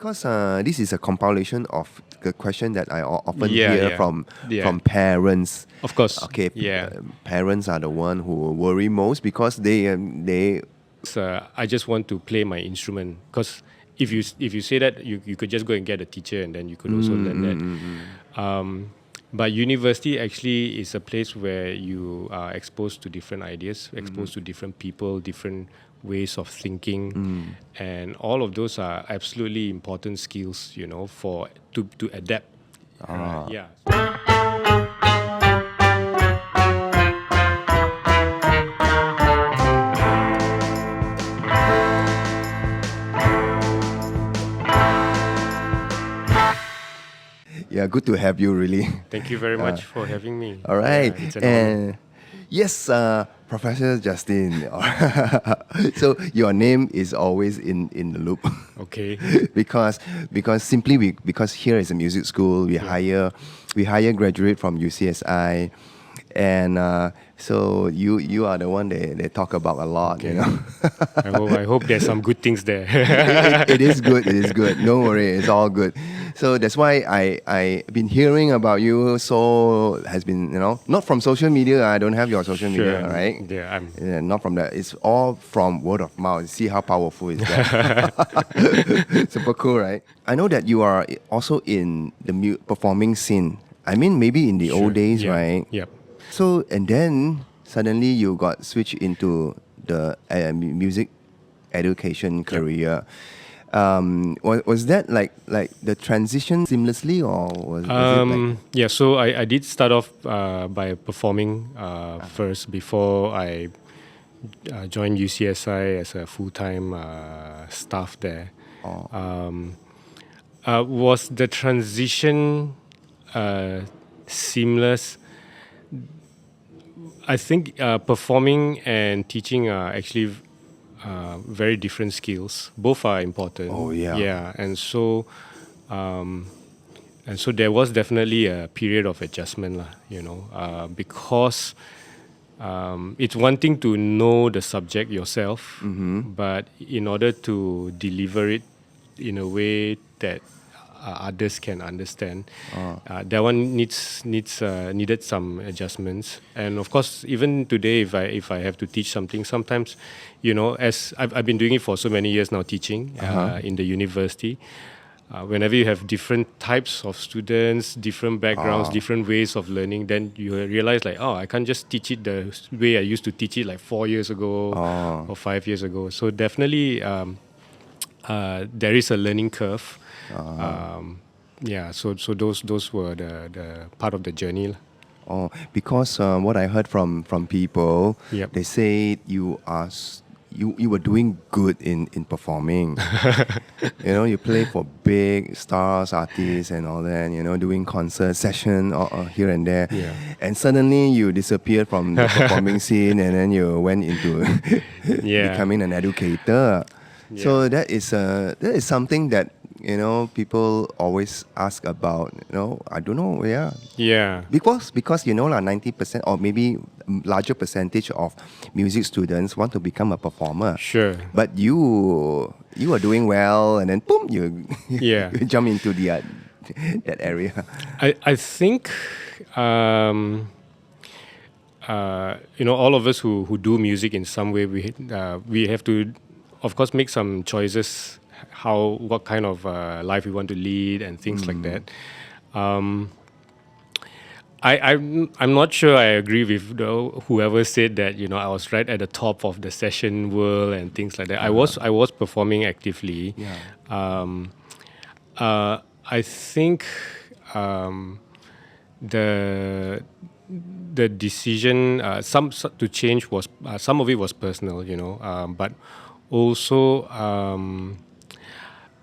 because this is a compilation of the question that I often hear Yeah. from Yeah. parents. Of course. Okay. Yeah. Parents are the one who worry most because they. I just want to play my instrument, because if you say that, you could just go and get a teacher and then you could also learn that. But university actually is a place where you are exposed to different ideas, exposed to different people, different ways of thinking, and all of those are absolutely important skills, for to adapt. Yeah. Yeah, good to have you, really. Thank you very much for having me. All right. Yeah, it's an honor. Yes, Professor Justin. So your name is always in the loop. Okay. because because here is a music school. We hire graduate from UCSI, and so you are the one they talk about a lot. Okay. I hope there's some good things there. It is good. It is good. Don't worry, it's all good. So that's why I've been hearing about you. So has been not from social media. I don't have your social media, right? Yeah, Not from that. It's all from word of mouth. See how powerful is that? Super cool, right? I know that you are also in the performing scene. I mean, maybe in the old days, yeah. right? Yep. So and then suddenly you got switched into the music education career. Was that like the transition seamlessly, or was it like... Yeah, so I did start off by performing first before I joined UCSI as a full-time staff there. Was the transition seamless? I think performing and teaching are actually very different skills. Both are important. Oh, yeah. Yeah, and so there was definitely a period of adjustment, because it's one thing to know the subject yourself, but in order to deliver it in a way that others can understand, that one needed some adjustments. And of course, even today, if I have to teach something, sometimes, as I've been doing it for so many years now, teaching in the university. Whenever you have different types of students, different backgrounds, different ways of learning, then you realize I can't just teach it the way I used to teach it like 4 years ago or 5 years ago. So definitely there is a learning curve. So those were the part of the journey. Oh, because what I heard from people, Yep. they say you were doing good in performing. You play for big stars, artists, and all that. Doing concert session or here and there. Yeah. And suddenly you disappeared from the performing scene, and then you went into becoming an educator. Yeah. So that is something that people always ask about. I don't know. Yeah. Yeah. Because 90% or maybe larger percentage of music students want to become a performer. Sure. But you are doing well, and then boom, you Yeah. you jump into the that area. I think all of us who do music in some way, we have to, of course, make some choices. What kind of life we want to lead and things like that. I'm not sure I agree with whoever said that I was right at the top of the session world and things like that. I was performing actively. Yeah. I think the decision to change was some of it was personal, but also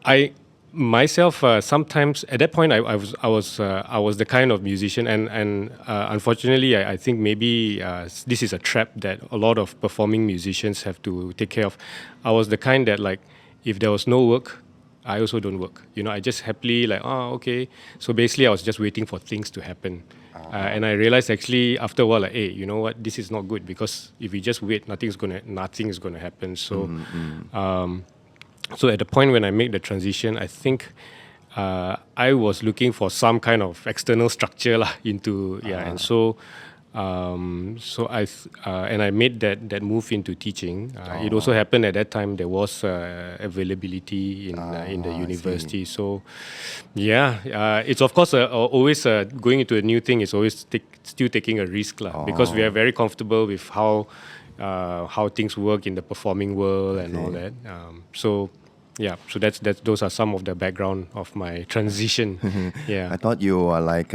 I myself sometimes at that point I was the kind of musician, and unfortunately I think maybe this is a trap that a lot of performing musicians have to take care of. I was the kind that, like, if there was no work, I also don't work. I just happily okay. So basically I was just waiting for things to happen. And I realized actually after a while, hey, you know what, this is not good, because if we just wait, nothing is gonna happen. So So at the point when I made the transition, I think I was looking for some kind of external structure lah into and I made that move into teaching. It also happened at that time there was availability in the university. So it's of course always going into a new thing is always still taking a risk lah, because we are very comfortable with how things work in the performing world and all that. So that's those are some of the background of my transition. I thought you were like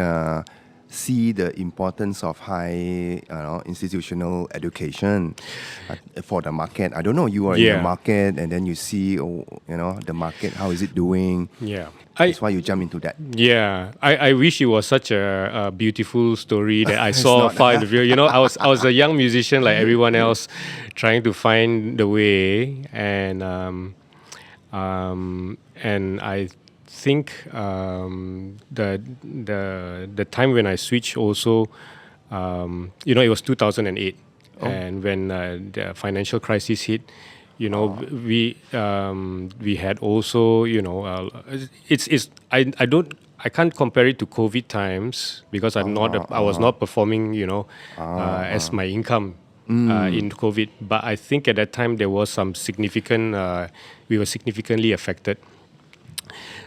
see the importance of high institutional education for the market. I don't know, you are in the market and then you see the market, how is it doing? That's why you jump into that. I wish it was such a beautiful story that I saw far in the view. I was a young musician like everyone else, trying to find the way, and I think the time when I switched also, it was 2008, and when the financial crisis hit, we had also I can't compare it to COVID times because I was not performing as my income in COVID, but I think at that time there was some significant we were significantly affected.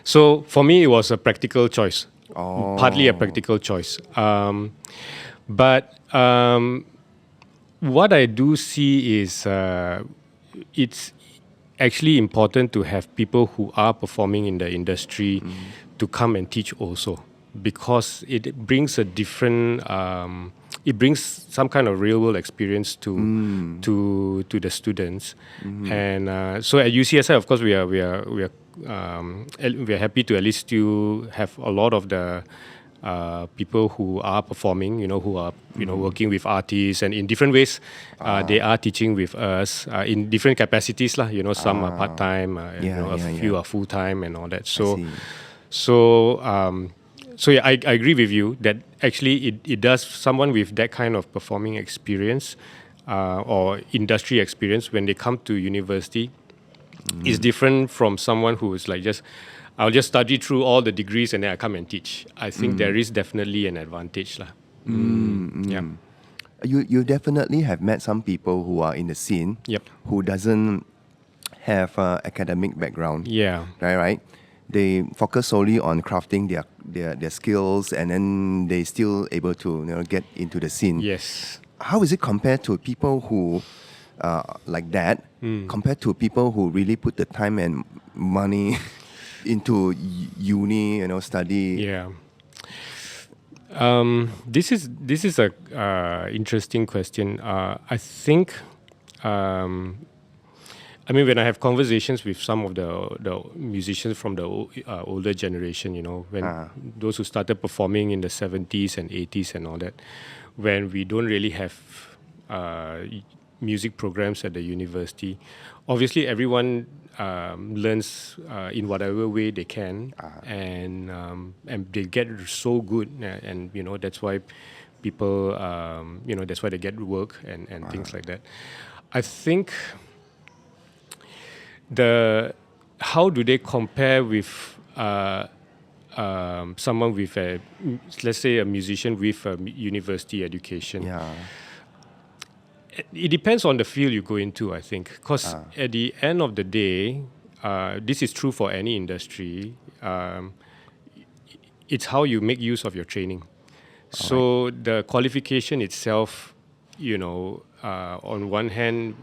So for me, it was a practical choice, partly a practical choice. But what I do see is it's actually important to have people who are performing in the industry to come and teach also, because it brings a different, it brings some kind of real world experience to the students. And so at UCSI, of course, we are happy to at least still have a lot of the people who are performing, who are working with artists, and in different ways they are teaching with us in different capacities lah. Some are part time, a few are full time and all that. I agree with you that actually it does, someone with that kind of performing experience or industry experience, when they come to university, is different from someone who is like I'll just study through all the degrees and then I come and teach. I think there is definitely an advantage lah. You definitely have met some people who are in the scene who doesn't have academic background. Right. They focus solely on crafting their skills, and then they still able to get into the scene. Yes. How is it compared to people who like that, compared to people who really put the time and money into uni, study? This is a interesting question. I think when I have conversations with some of the musicians from the older generation, when those who started performing in the 70s and 80s and all that, when we don't really have music programs at the university, obviously everyone learns in whatever way they can, and they get so good, and that's why people that's why they get work and things like that. I think how do they compare with someone with let's say a musician with a university education? It depends on the field you go into, I think, because at the end of the day, this is true for any industry. It's how you make use of your training. So the qualification itself, on one hand,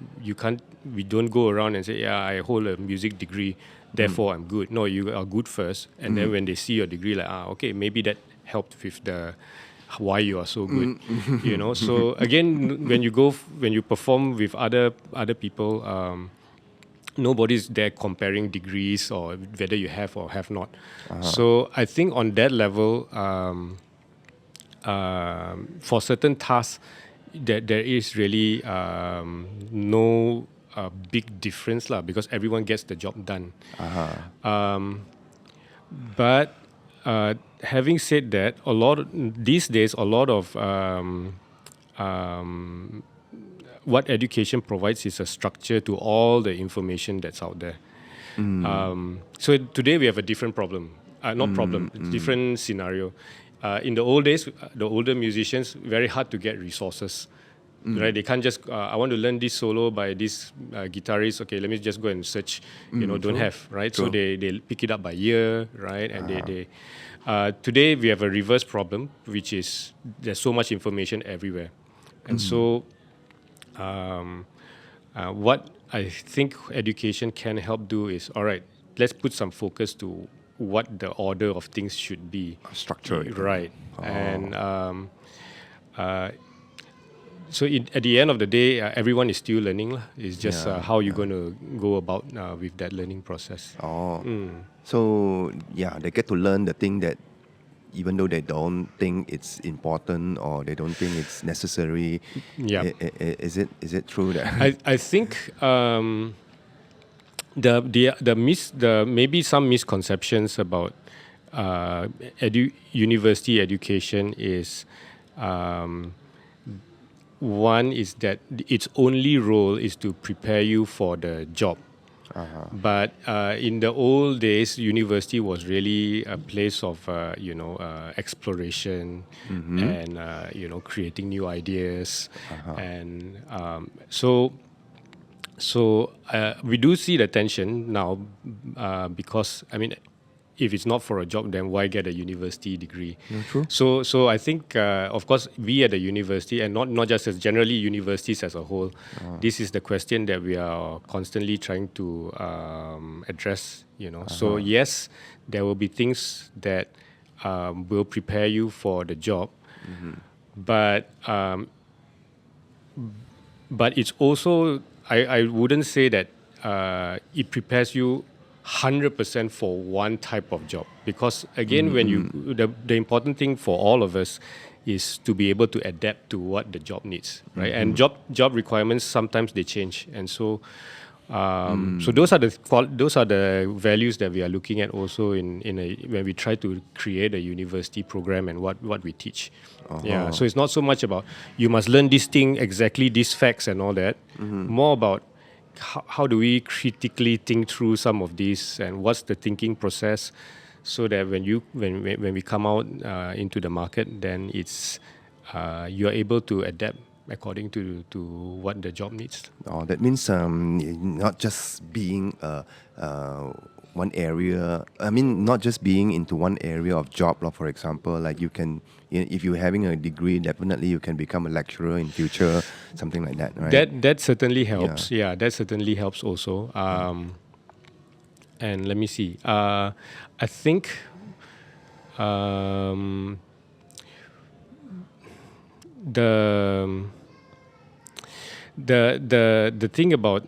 we don't go around and say, I hold a music degree, therefore I'm good. No, you are good first, and then when they see your degree, like, okay, maybe that helped with the why you are so good. So again, when you perform with other people, nobody's there comparing degrees or whether you have or have not. So I think on that level, for certain tasks, there is really no big difference lah, because everyone gets the job done. But having said that, these days, a lot of what education provides is a structure to all the information that's out there. So today we have a different problem. Not problem, different scenario. In the old days, the older musicians, very hard to get resources. Right, they can't just. I want to learn this solo by this guitarist. Okay, let me just go and search. Don't have right. So they pick it up by ear, right? And they today we have a reverse problem, which is there's so much information everywhere, and so what I think education can help do is, all right, let's put some focus to what the order of things should be. Structure. Right. And so at the end of the day, everyone is still learning. It's just how you're going to go about with that learning process. So they get to learn the thing that even though they don't think it's important or they don't think it's necessary. Yeah. Is it true that I think the maybe some misconceptions about university education is one is that its only role is to prepare you for the job. But in the old days, university was really a place of exploration and creating new ideas, and so we do see the tension now because if it's not for a job, then why get a university degree? True. So I think, of course, we at the university, and not just as generally universities as a whole, this is the question that we are constantly trying to address. So yes, there will be things that will prepare you for the job, but it's also I wouldn't say that it prepares you 100% for one type of job, because again, when the important thing for all of us is to be able to adapt to what the job needs, right? And job requirements sometimes they change, and so so those are the values that we are looking at also when we try to create a university program and what we teach. Yeah, so it's not so much about you must learn this thing exactly, these facts and all that. More about how do we critically think through some of these, and what's the thinking process, so that when we come out into the market, then it's you are able to adapt according to what the job needs. That means not just being one area. Not just being into one area of job. For example, like you can, if you're having a degree, definitely you can become a lecturer in future, something like that, right? That certainly helps. Yeah, that certainly helps also. And let me see. I think. The thing about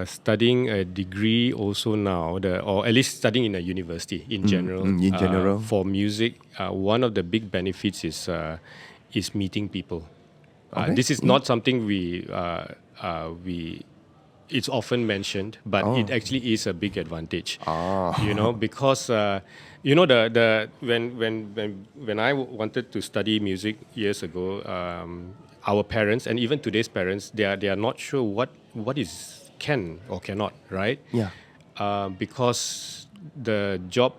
studying a degree also now, or at least studying in a university in general, for music, one of the big benefits is meeting people. This is not something we it's often mentioned, but it actually is a big advantage. Because when I wanted to study music years ago, our parents and even today's parents, they are not sure what is can or cannot, right? Yeah. Because the job,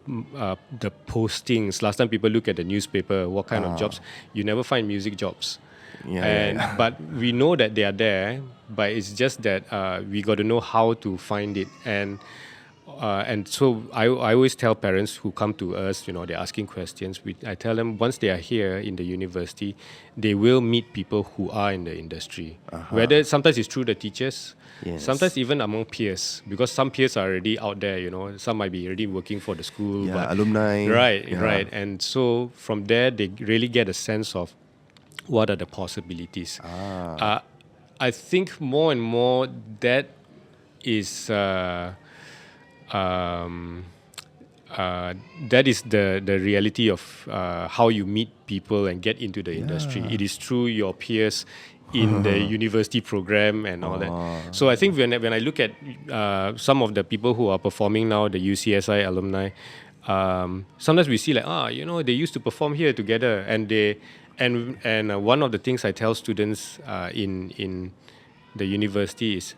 the postings. Last time people look at the newspaper, what kind of jobs? You never find music jobs. But we know that they are there, but it's just that we got to know how to find it. And so I always tell parents who come to us, they're asking questions. I tell them once they are here in the university, they will meet people who are in the industry. Whether sometimes it's through the teachers, sometimes even among peers, because some peers are already out there. Some might be already working for the school, alumni. Right. And so from there, they really get a sense of what are the possibilities. I think more and more that is. That is the reality of how you meet people and get into the industry. It is through your peers in the university program and all that. So I think when I look at some of the people who are performing now, the UCSI alumni, sometimes we see they used to perform here together, and one of the things I tell students in the university is,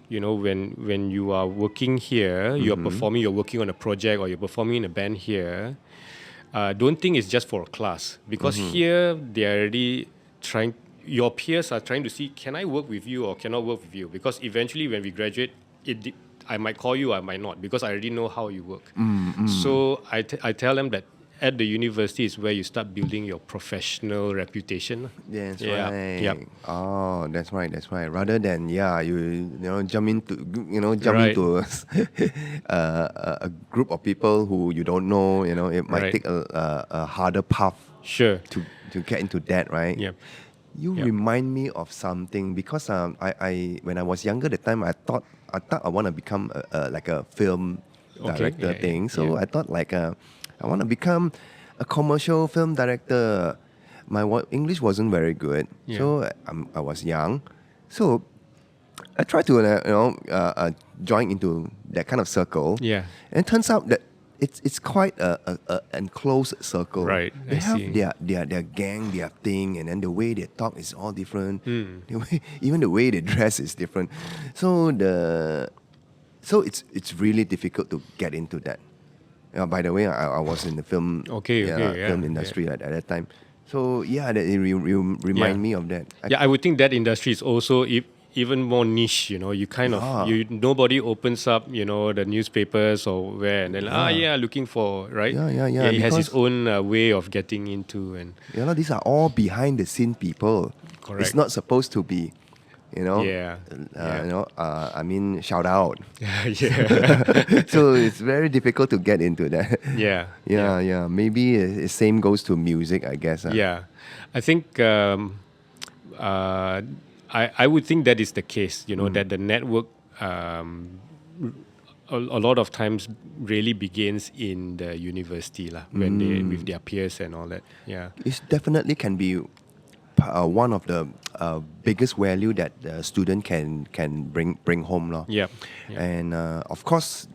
when you are working here, you're performing, you're working on a project, or you're performing in a band here, don't think it's just for a class, because here they are already trying. Your peers are trying to see, can I work with you or cannot work with you? Because eventually, when we graduate, I might call you, I might not, because I already know how you work. So I tell them that at the university is where you start building your professional reputation. That's Yeah. right. Yep. Oh, that's right. That's right. Rather than jump into Right. a group of people who you don't know. It might Right. take a harder path Sure. to get into that, right? Yep. You Yep. remind me of something, because I when I was younger, the time I thought I want to become like a film Okay. director Yeah, thing. yeah, So yeah. I thought I want to become a commercial film director. My English wasn't very good, Yeah. so I was young. So I tried to join into that kind of circle. Yeah. And it turns out that it's quite a enclosed circle. Right, They I have see. their gang, their thing, and then the way they talk is all different. Hmm. Even the way they dress is different. So it's really difficult to get into that. By the way, I was in the film Okay, yeah, film yeah. industry at that time. So that it remind me of that. I would think that industry is also even more niche. You kind of Yeah. nobody opens up the newspapers or where, and then looking for, right. Yeah, It has its because own way of getting into, and these are all behind the scene people. Correct. It's not supposed to be, Yeah. I mean, shout out. yeah. So it's very difficult to get into that. Yeah. Yeah. Maybe same goes to music, I guess. Yeah, I think I would think that is the case. That the network a lot of times really begins in the university lah, when they with their peers and all that. Yeah. It definitely can be one of the biggest value that the student can bring home, lor. Yep. And of course,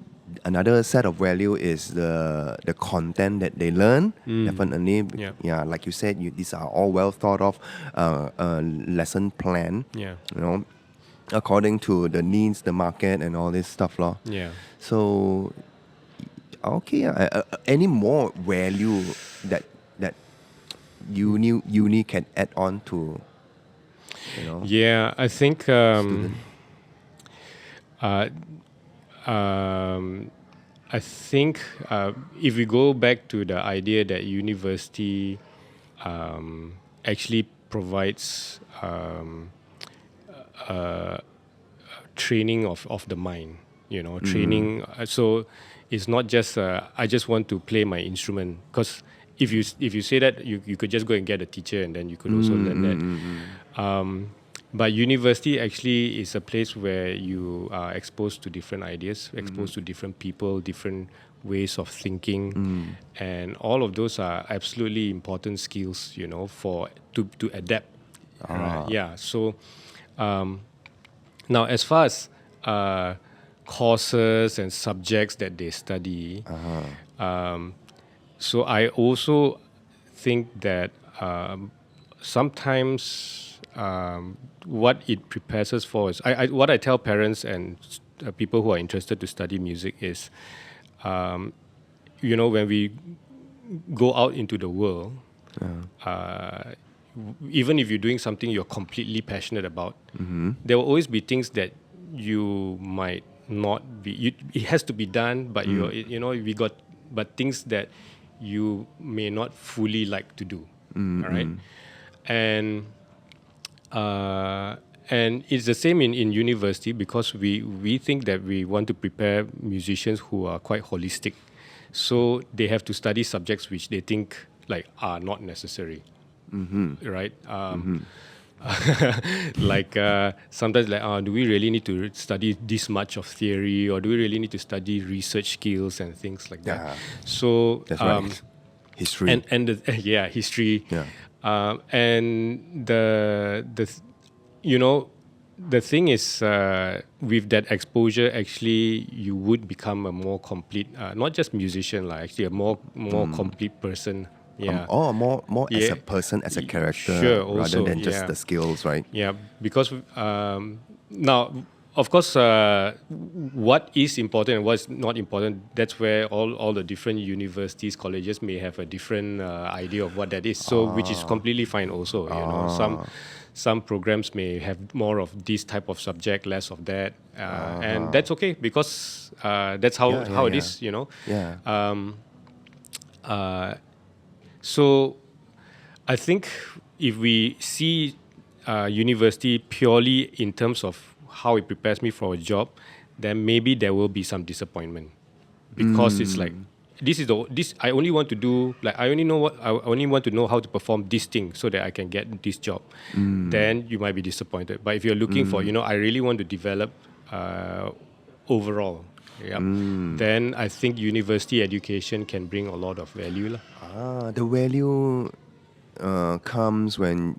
another set of value is the content that they learn. Definitely, Yep. yeah. Like you said, these are all well thought of lesson plan. Yeah. According to the needs, the market, and all this stuff, lor. Yeah. So, okay, any more value that uni can add on to, Yeah, I think student? I think if we go back to the idea that university actually provides training of the mind, training. So it's not just I just want to play my instrument, because if you say that, you could just go and get a teacher and then you could also learn that. But university actually is a place where you are exposed to different ideas, exposed to different people, different ways of thinking, and all of those are absolutely important skills, for to adapt. Right? Yeah. So now, as far as courses and subjects that they study, so I also think that sometimes what it prepares us for is what I tell parents and people who are interested to study music is, when we go out into the world, even if you're doing something you're completely passionate about, there will always be things that you might not be. It has to be done, but but things that you may not fully like to do. All right, and it's the same in university, because we think that we want to prepare musicians who are quite holistic, so they have to study subjects which they think are not necessary. Right? Like sometimes, do we really need to study this much of theory, or do we really need to study research skills and things like that? Yeah. So That's right. History. and history. Yeah. And the thing is, with that exposure, actually, you would become a more complete, not just musician, actually a more complete person. Yeah. More as Yeah. a person, as a character, Sure, rather also, than just yeah. the skills, right? Yeah, because now, of course, what is important and what's not important, that's where all the different universities, colleges may have a different idea of what that is. So, which is completely fine also, you know. Some programs may have more of this type of subject, less of that. And that's okay because that's how it is, you know. Yeah. So I think if we see university purely in terms of how it prepares me for a job, then maybe there will be some disappointment because it's like this I only want to do, like I only want to know how to perform this thing so that I can get this job. Then you might be disappointed. But if you're looking for, you know, I really want to develop overall, then I think university education can bring a lot of value lah. The value comes when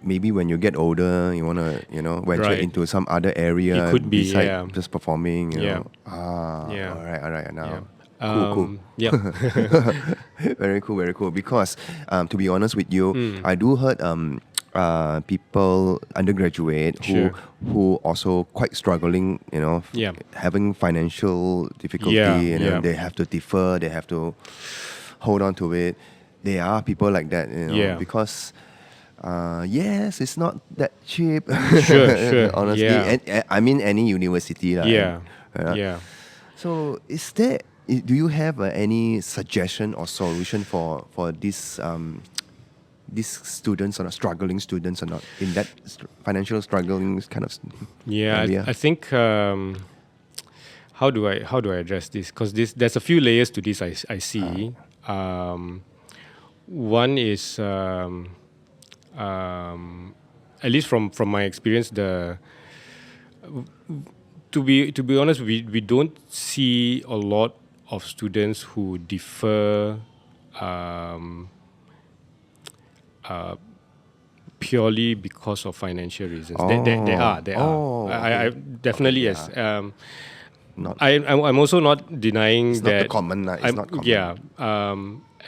maybe when you get older, you want to, you know, venture Right. into some other area It could be, beside yeah. just performing, you Yeah. know. Yeah. All right. Now, Yeah. cool. Yeah. Very cool. Because to be honest with you, I do heard people undergraduate Sure. who also quite struggling, you know, Yeah. having financial difficulty, Yeah, and yeah. they have to defer, they have to hold on to it. There are people like that, you know, Yeah. because yes, it's not that cheap. Sure. Honestly, Yeah. and, I mean any university, Yeah. right? Yeah. So, do you have any suggestion or solution for these students or struggling students or not in that financial struggling kind of Yeah, area? I think how do I address this? Because there's a few layers to this. I see. One is at least from my experience, to be honest, we don't see a lot of students who defer purely because of financial reasons. There are. Oh, I definitely yes. Not I'm also not denying It's not that the common, it's I'm- not common. Yeah,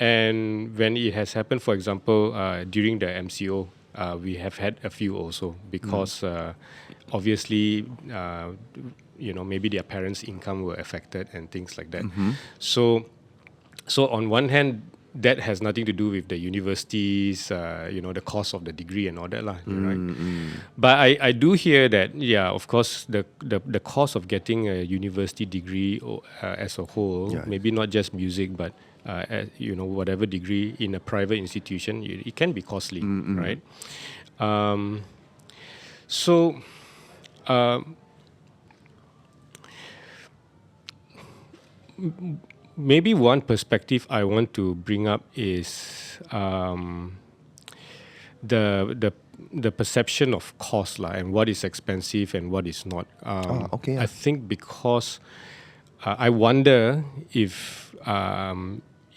and when it has happened, for example, during the MCO, we have had a few also because obviously, you know, maybe their parents' income were affected and things like that. So on one hand, that has nothing to do with the universities, you know, the cost of the degree and all that lah, right? But I do hear that, yeah, of course, the cost of getting a university degree as a whole, Yeah. maybe not just music, but you know, whatever degree in a private institution, it can be costly, right? So. Maybe one perspective I want to bring up is the perception of cost lah, and what is expensive and what is not. okay, yeah. I think because I wonder if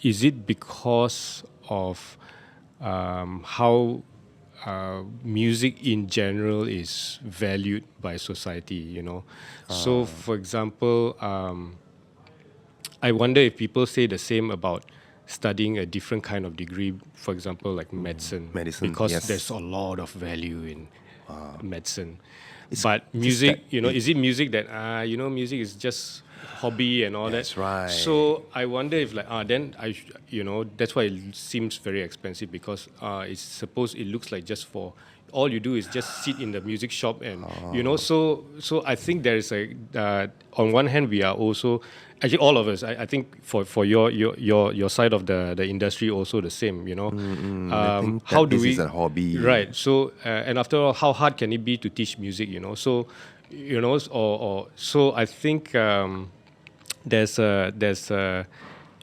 is it because of how music in general is valued by society, you know. So, for example, I wonder if people say the same about studying a different kind of degree, for example, like medicine. Medicine, because yes. there's a lot of value in medicine. It's But just music, that you know, is it music that you know, music is just hobby and all That's that? right. So I wonder if like then you know, that's why it seems very expensive because it looks like just for all you do is just sit in the music shop and you know, so I think there is a on one hand we are also actually all of us I think for your side of the industry also the same, you know. I think How that do this we is a hobby. right? So and after all, how hard can it be to teach music, you know? So you know, or so I think there's a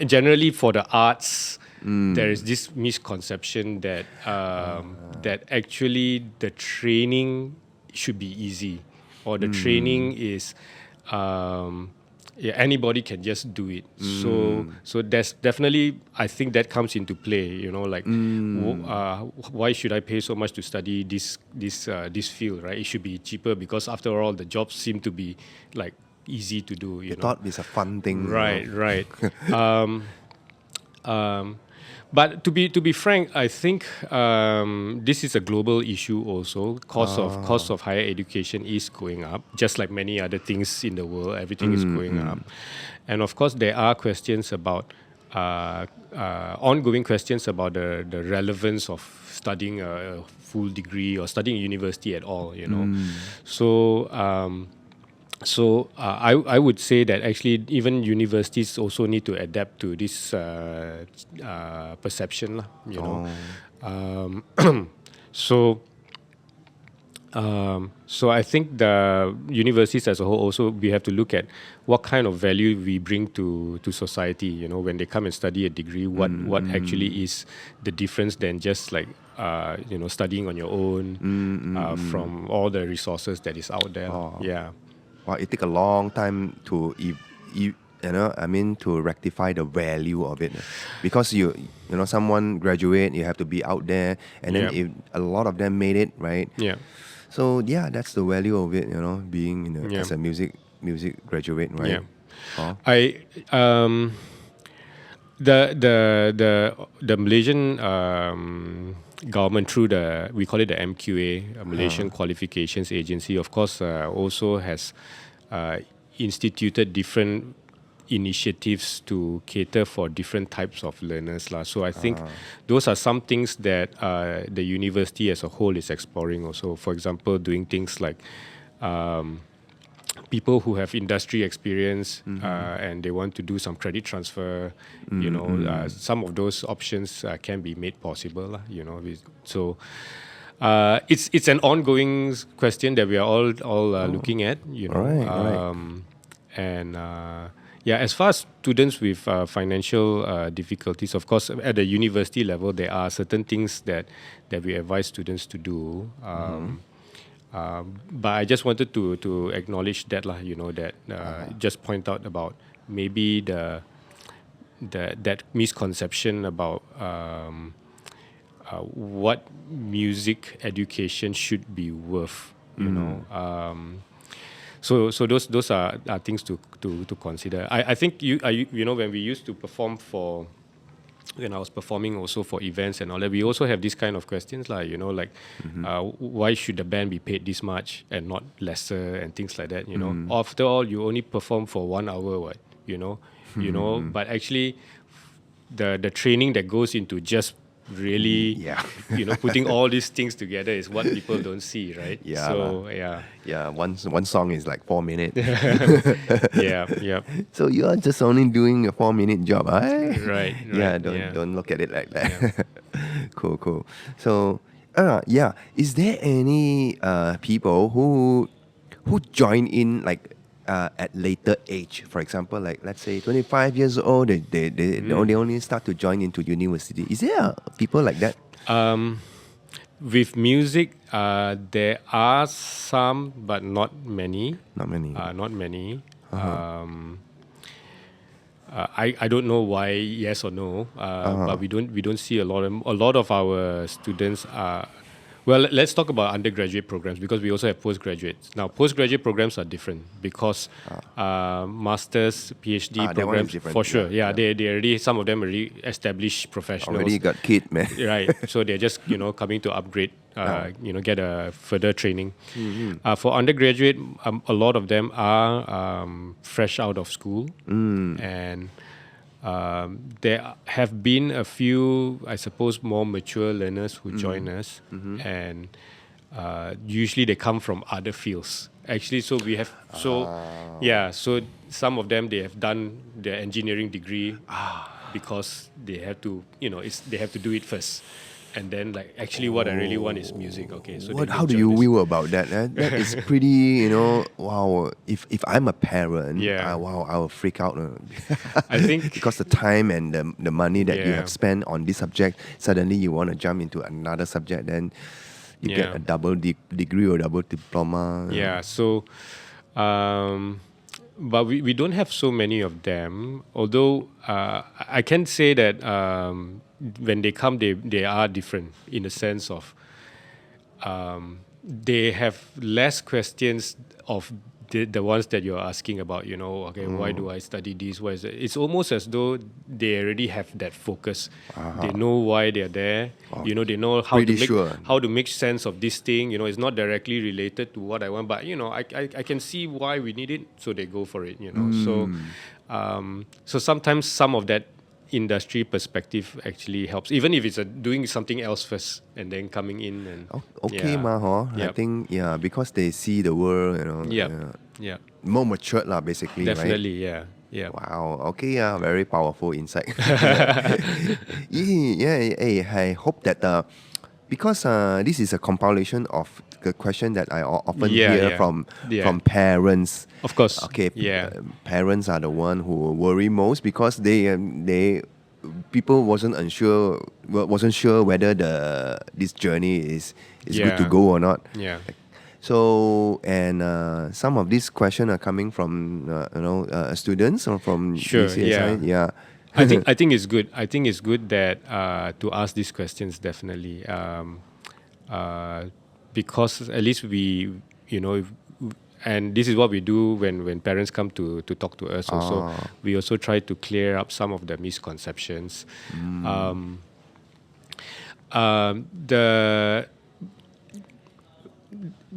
generally for the arts there is this misconception that that actually the training should be easy, or the training is yeah, anybody can just do it. So there's definitely, I think that comes into play, you know, like why should I pay so much to study this field, right? It should be cheaper because after all the jobs seem to be like easy to do, you know. Thought it's a fun thing. you know. Right. But to be frank, I think this is a global issue also. Cost of higher education is going up, just like many other things in the world. Everything is going up, and of course there are questions about ongoing questions about the relevance of studying a full degree or studying university at all. So. I would say that actually even universities also need to adapt to this perception, lah, Um, so so I think the universities as a whole also we have to look at what kind of value we bring to society. When they come and study a degree, what actually is the difference than just like studying on your own from all the resources that is out there. Yeah. Wow, it take a long time to to rectify the value of it, because someone graduate, you have to be out there, and then if a lot of them made it, right? Yeah. So that's the value of it, being as a music graduate, right? Yeah. The Malaysian government, through we call it the MQA, Malaysian Qualifications Agency, of course, also has instituted different initiatives to cater for different types of learners, lah. So I think those are some things that the university as a whole is exploring also. For example, doing things like people who have industry experience and they want to do some credit transfer, some of those options can be made possible, lah. So it's an ongoing question that we are all looking at, Right. And as far as students with financial difficulties, of course, at the university level, there are certain things that we advise students to do. But I just wanted to acknowledge that, lah. Just point out about maybe that misconception about what music education should be worth. So those are things to consider. I think when we used to perform when I was performing also for events and all that, we also have these kind of questions, like why should the band be paid this much and not lesser and things like that. After all, you only perform for 1 hour, but actually the training that goes into just really putting all these things together is what people don't see, right? One song is like 4 minutes. yeah. So you're just only doing a 4-minute job, right? Right. Don't look at it like that. Cool. So is there any people who join in like at later age? For example, like let's say 25 years old, they only start to join into university. Is there people like that? With music, there are some, but not many. Not many. I don't know why, yes or no, but we don't see a lot of our students are. Well, let's talk about undergraduate programs, because we also have postgraduates. Now, postgraduate programs are different because masters, PhD programs, for sure. They already, some of them already established professionals. Already got kid, man. Right. So they're just coming to upgrade, get a further training. For undergraduate, a lot of them are fresh out of school, and there have been a few, I suppose, more mature learners who join us, and usually they come from other fields. Actually, so we have so some of them, they have done their engineering degree because they have to they have to do it first. And then, like, actually, what I really want is music. Okay, so how do you view about that? That is pretty, wow. If I'm a parent, I will freak out. I think because the time and the money that you have spent on this subject, suddenly you want to jump into another subject, then you get a double degree or double diploma. Yeah. So, but we don't have so many of them. Although I can say that when they come, they are different in the sense of they have less questions of the ones that you're asking about, okay, why do I study this? Why is it? It's almost as though they already have that focus. They know why they're there. They know how to make sense of this thing. It's not directly related to what I want, but I can see why we need it, so they go for it. So sometimes some of that industry perspective actually helps, even if it's doing something else first and then coming in and I think because they see the world, more matured lah, basically. Definitely, right? yeah. Wow. Okay. Very powerful insight. I hope that because this is a compilation of the question that I often hear from parents. Of course. Okay. Parents are the one who worry most because people wasn't sure whether this journey is good to go or not. Yeah. So and some of these questions are coming from students or from UCSI. Yeah. I think it's good. I think it's good that to ask these questions, definitely, because at least we and this is what we do when parents come to talk to us. Also, we also try to clear up some of the misconceptions.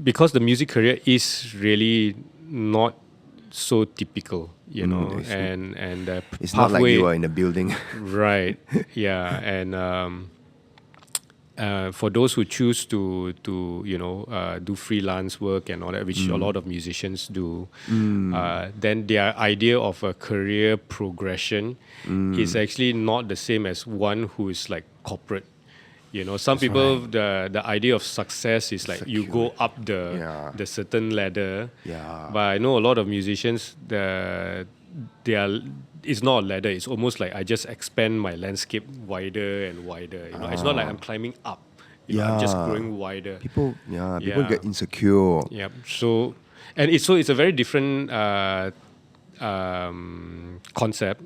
Because the music career is really not so typical, and the it's pathway, not like you are in a building. Right. Yeah. And for those who choose to do freelance work and all that, which a lot of musicians do, then their idea of a career progression is actually not the same as one who is like corporate. Some people, the idea of success is like you go up the certain ladder. Yeah. But I know a lot of musicians, it's not a ladder. It's almost like I just expand my landscape wider and wider. It's not like I'm climbing up. I'm just growing wider. People get insecure. Yeah. So it's a very different concept,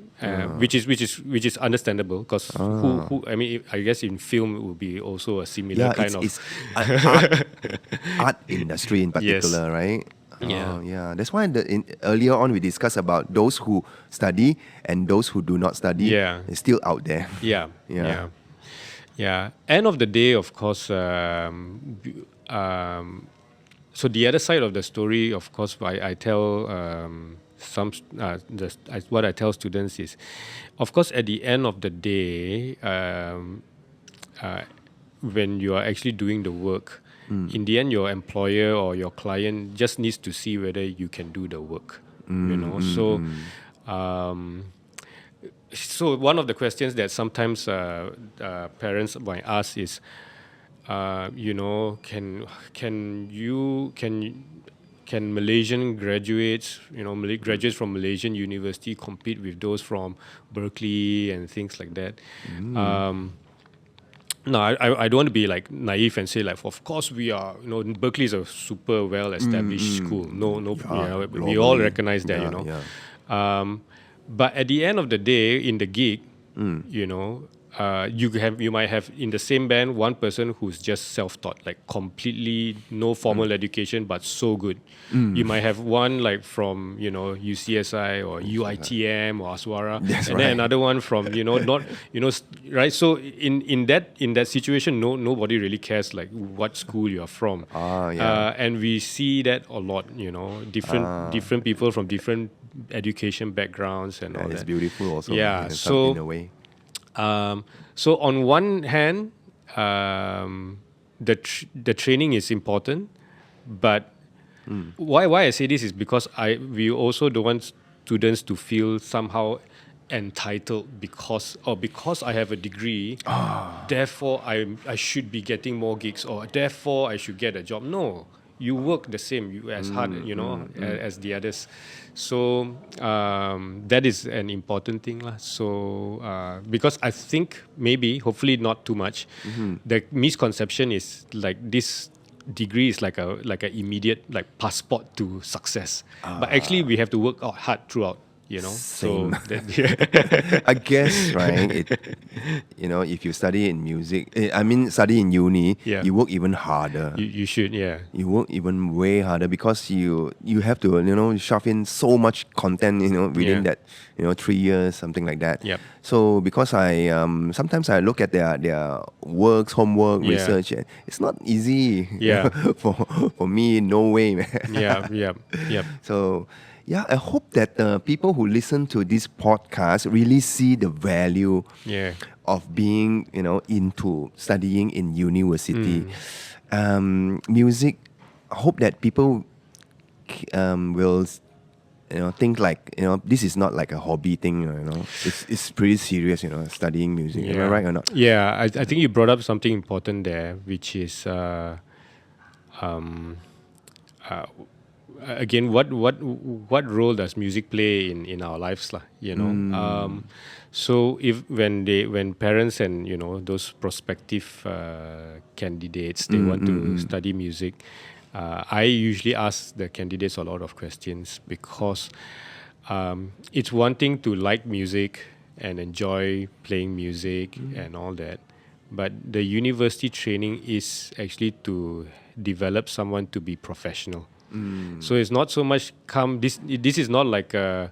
which is understandable because I guess in film it would be also a similar kind of it's art industry in particular, right? Yeah. That's why earlier on we discussed about those who study and those who do not study. Yeah. Is still out there. Yeah. End of the day, of course. So the other side of the story, of course, I tell what I tell students is, of course, at the end of the day, when you are actually doing the work, in the end, your employer or your client just needs to see whether you can do the work. So one of the questions that sometimes parents might ask is, can Malaysian graduates, graduates from Malaysian university compete with those from Berkeley and things like that? No, I don't want to be like naive and say like, of course we are. Berkeley is a super well-established school. We all recognize that. But at the end of the day, in the gig, you might have in the same band one person who's just self-taught, like completely no formal education, but so good. You might have one like from UCSI or UITM or Aswara, then another one from right. So in that situation, nobody really cares like what school you are from. And we see that a lot. Different people from different education backgrounds and all that. It's beautiful also. Yeah. In a way. So on one hand, the training is important, but why I say this is because we also don't want students to feel somehow entitled because I have a degree, therefore I should be getting more gigs, or therefore I should get a job. No, you work the same, as hard, as the others. So that is an important thing, lah. So because I think hopefully not too much, the misconception is like this degree is like a immediate like passport to success. But actually we have to work hard throughout. you know. Same. So that, I guess, right? If you study in music, study in uni, Yeah. you work even harder. you should, yeah. You work even way harder because you have to shove in so much content within Yeah. that 3 years, something like that. Yep. So because I sometimes I look at their works, homework, Yeah. research, and it's not easy. Yeah. For me, no way, man. Yep. So, yeah, I hope that the people who listen to this podcast really see the value Yeah. of being, into studying in university. Mm. Music, I hope that people will, think like, this is not like a hobby thing, It's pretty serious, studying music. Am I right or not? Yeah, I think you brought up something important there, which is again, what role does music play in our lives, lah? So if when parents and those prospective candidates, they want to study music, I usually ask the candidates a lot of questions, because it's one thing to like music and enjoy playing music and all that, but the university training is actually to develop someone to be professional. So it's not so much this is not like a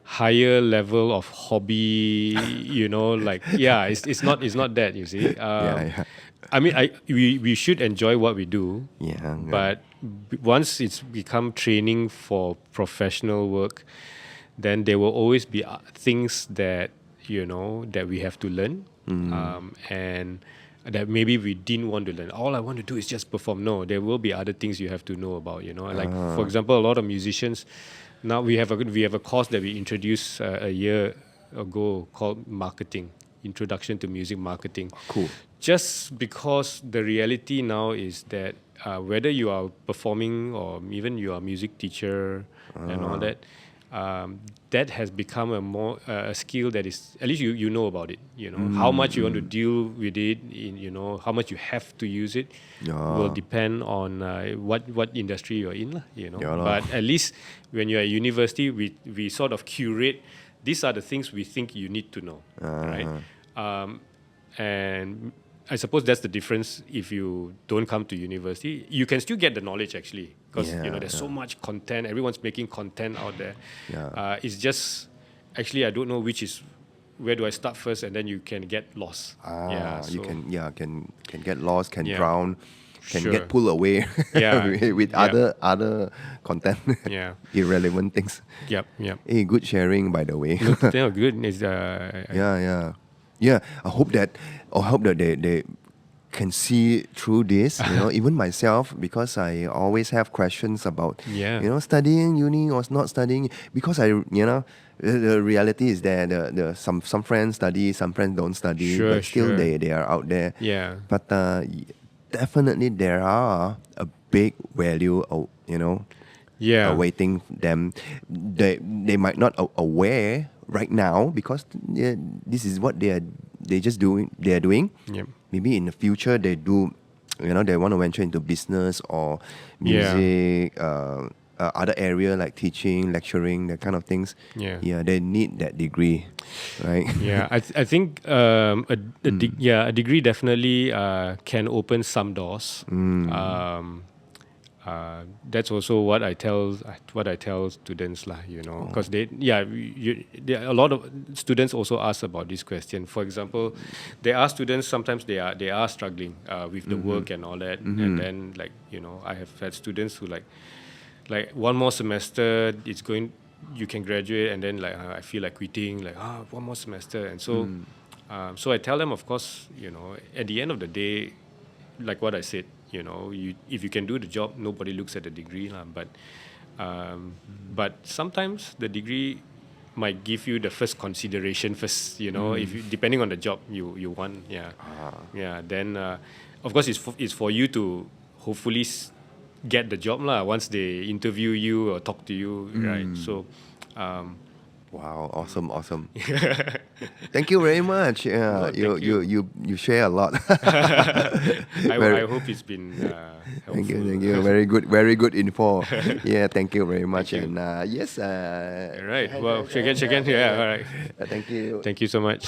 higher level of hobby, it's not that, you see. Yeah. I mean, we should enjoy what we do, Yeah. but once it's become training for professional work, then there will always be things that that we have to learn, and that maybe we didn't want to learn. All I want to do is just perform. No, there will be other things you have to know about. Like for example, a lot of musicians now we have a course that we introduced a year ago called marketing, introduction to music marketing. Cool. Just because the reality now is that whether you are performing or even you are a music teacher and all that, that has become a skill that is, at least you know about it. How much you want to deal with it, how much you have to use it, will depend on what industry you're in, lah. Yeah lah. But at least when you're at university, we sort of curate. These are the things we think you need to know, right? And I suppose that's the difference. If you don't come to university, you can still get the knowledge, actually, because there's so much content. Everyone's making content out there. It's just, actually, I don't know where do I start first, and then you can get lost. You can get lost, can Yeah. drown, can Sure. get pulled away Yeah. with Yeah. other content, Yeah. irrelevant things. Yep. Hey, good sharing, by the way. Good. It's, Yeah. I hope that they can see through this. Even myself, because I always have questions about studying uni or not studying, because the reality is that some friends study, some friends don't study, Sure, but still sure. they are out there. Yeah. But definitely there are a big value, Yeah. awaiting them. They might not aware right now, because this is what they are doing. Yep. Maybe in the future they do, they want to venture into business or Yeah. music, other area like teaching, lecturing, that kind of things. Yeah. They need that degree, right? Yeah, I think a degree definitely can open some doors. That's also what I tell students, lah. Because a lot of students also ask about this question. For example, there are students sometimes they are struggling with the work and all that, and then I have had students who like one more semester you can graduate, and then I feel like quitting, one more semester, and so so I tell them, of course, at the end of the day, like what I said, if you can do the job, nobody looks at the degree, lah. But sometimes the degree might give you the first consideration first, if depending on the job you want, then of course it's for you to hopefully get the job, lah, once they interview you or talk to you, right? So Wow, awesome. Thank you very much. Yeah, thank you. you share a lot. I hope it's been helpful. Thank you. Very good info. Yeah, thank you very much. you. And yes, All right. Well, shake it. Yeah. All right. thank you. Thank you so much.